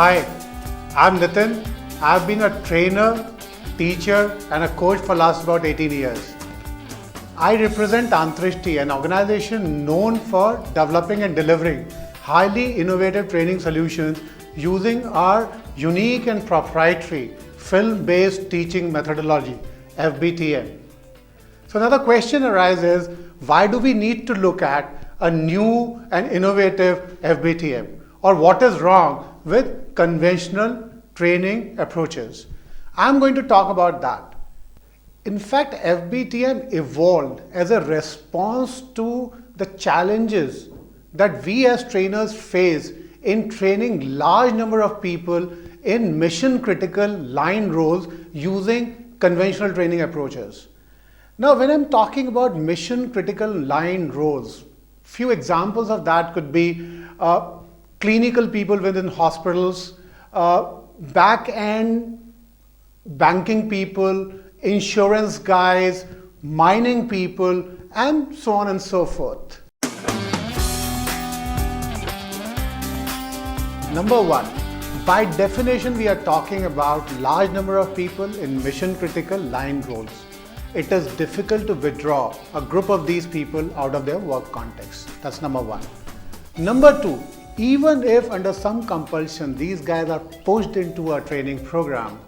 Hi, I'm Nitin. I've been a trainer, teacher and a coach for last about 18 years. I represent Aantrishti, an organization known for developing and delivering highly innovative training solutions using our unique and proprietary film-based teaching methodology, FBTM. So now the question arises, why do we need to look at a new and innovative FBTM? Or what is wrong with conventional training approaches? I'm going to talk about that. In fact, FBTM evolved as a response to the challenges that we as trainers face in training large number of people in mission critical line roles using conventional training approaches. Now, when I'm talking about mission critical line roles, few examples of that could be clinical people within hospitals, back-end banking people, insurance guys, mining people, and so on and so forth. Number one, by definition, we are talking about large number of people in mission critical line roles. It is difficult to withdraw a group of these people out of their work context. That's number one. Number two, even if under some compulsion these guys are pushed into a training program,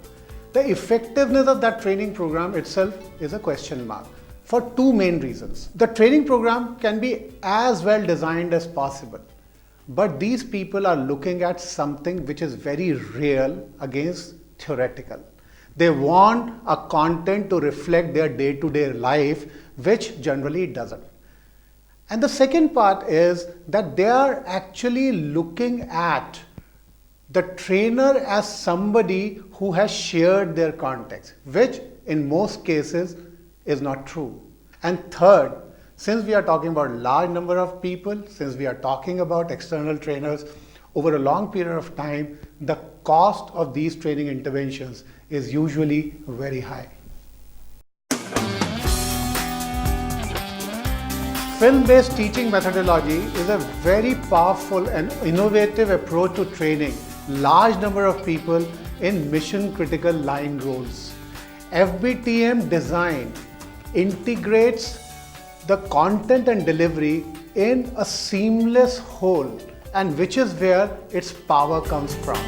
the effectiveness of that training program itself is a question mark for two main reasons. The training program can be as well designed as possible, but these people are looking at something which is very real against theoretical. They want a content to reflect their day-to-day life, which generally it doesn't. And the second part is that they are actually looking at the trainer as somebody who has shared their context, which in most cases is not true. And third, since we are talking about large number of people, since we are talking about external trainers, over a long period of time, the cost of these training interventions is usually very high. Film-based teaching methodology is a very powerful and innovative approach to training large number of people in mission critical line roles. FBTM design integrates the content and delivery in a seamless whole, and which is where its power comes from.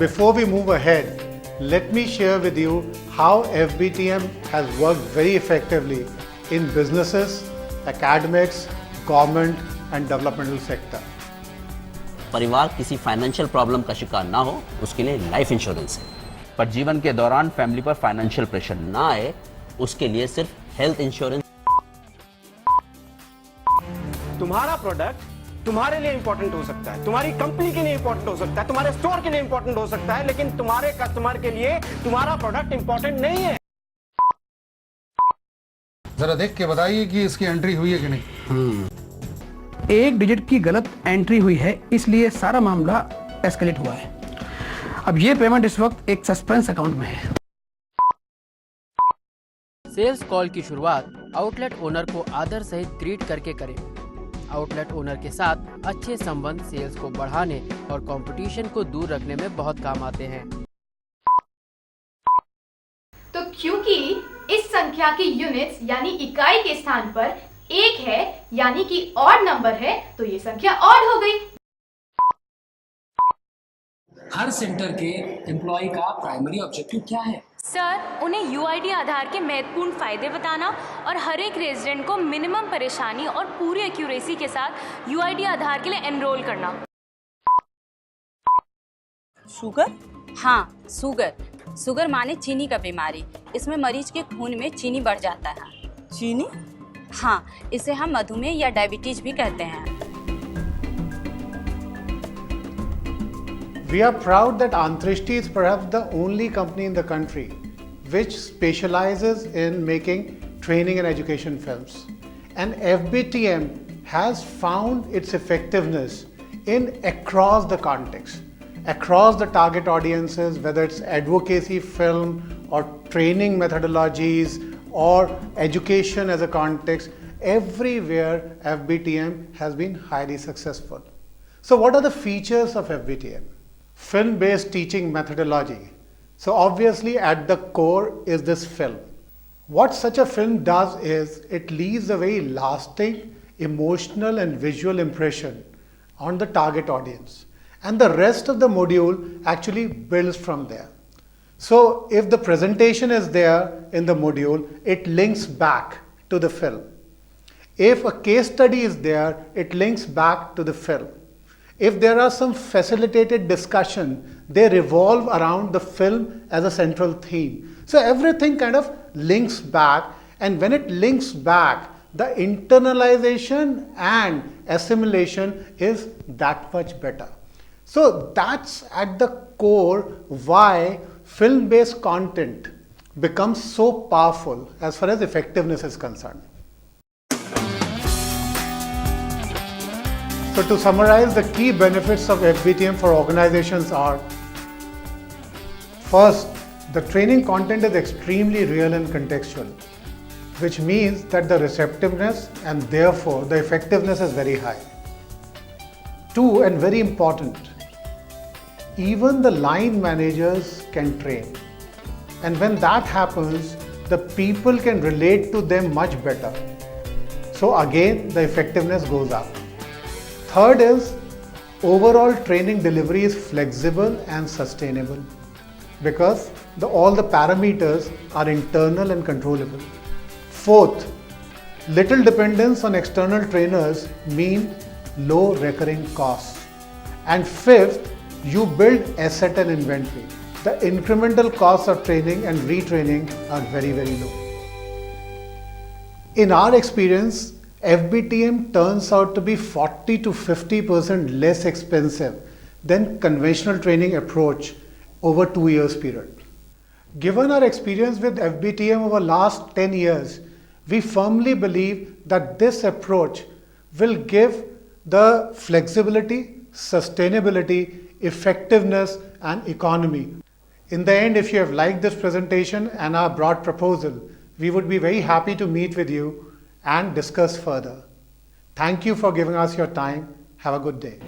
Before we move ahead, let me share with you how FBTM has worked very effectively in businesses, academics, government and developmental sector. परिवार किसी financial problem का शिकार ना हो, उसके लिए life insurance है। पर जीवन के दौरान फैमिली पर फाइनेंशियल प्रेशर ना आए, उसके लिए सिर्फ हेल्थ इंश्योरेंस। तुम्हारा प्रोडक्ट तुम्हारे लिए इंपॉर्टेंट हो सकता है, तुम्हारी कंपनी के लिए इंपॉर्टेंट हो सकता है, तुम्हारे स्टोर के लिए इंपॉर्टेंट हो सकता है, लेकिन तुम्हारे कस्टमर के लिए तुम्हारा प्रोडक्ट इंपॉर्टेंट नहीं है। जरा देख के बताइए कि इसकी एंट्री हुई है कि नहीं। एक डिजिट की गलत एंट्री हुई है, इसलिए सारा मामला एस्केलेट हुआ है। अब ये पेमेंट इस वक्त एक सस्पेंस अकाउंट में है। सेल्स कॉल की शुरुआत आउटलेट ओनर को आदर सहित ग्रीट करके करें। आउटलेट ओनर के साथ अच्छे संबंध सेल्स को बढ़ाने और कंपटीशन को दूर रखने में बहुत काम आते हैं। तो क्योंकि इस संख्या की यूनिट्स यानी इकाई के स्थान पर एक है यानी कि ऑड नंबर है, तो ये संख्या ऑड हो गई। हर सेंटर के एम्प्लॉय का प्राइमरी ऑब्जेक्टिव क्या है? सर, उन्हें यूआईडी आधार के महत्वपूर्ण फायदे बताना और हर एक रेजिडेंट को मिनिमम परेशानी और पूरी एक्यूरेसी के साथ यूआईडी आधार के लिए एनरोल करना। शुगर? हाँ, शुगर माने चीनी का बीमारी। इसमें मरीज के खून में चीनी बढ़ जाता है। चीनी? हाँ, इसे हम मधुमेह या डायबिटीज भी कहते हैं। We are proud that Aantrishti is perhaps the only company in the country which specializes in making training and education films. And FBTM has found its effectiveness in across the context, across the target audiences, whether it's advocacy film or training methodologies or education as a context, everywhere FBTM has been highly successful. So what are the features of FBTM? Film-based teaching methodology. So obviously at the core is this film. What such a film does is it leaves a very lasting emotional and visual impression on the target audience. And the rest of the module actually builds from there. So if the presentation is there in the module, it links back to the film. If a case study is there, it links back to the film. If there are some facilitated discussion, they revolve around the film as a central theme. So everything kind of links back, and when it links back, the internalization and assimilation is that much better. So that's at the core why film-based content becomes so powerful as far as effectiveness is concerned. So to summarize, the key benefits of FBTM for organizations are: first, the training content is extremely real and contextual, which means that the receptiveness and therefore the effectiveness is very high. Two, and very important, even the line managers can train. And when that happens, the people can relate to them much better. So again, the effectiveness goes up. Third is, overall training delivery is flexible and sustainable because all the parameters are internal and controllable. Fourth, little dependence on external trainers mean low recurring costs. And fifth, you build asset and inventory. The incremental costs of training and retraining are very, very low. In our experience, FBTM turns out to be 40 to 50% less expensive than conventional training approach over 2 years period. Given our experience with FBTM over last 10 years, we firmly believe that this approach will give the flexibility, sustainability, effectiveness and economy. In the end, if you have liked this presentation and our broad proposal, we would be very happy to meet with you and discuss further. Thank you for giving us your time. Have a good day.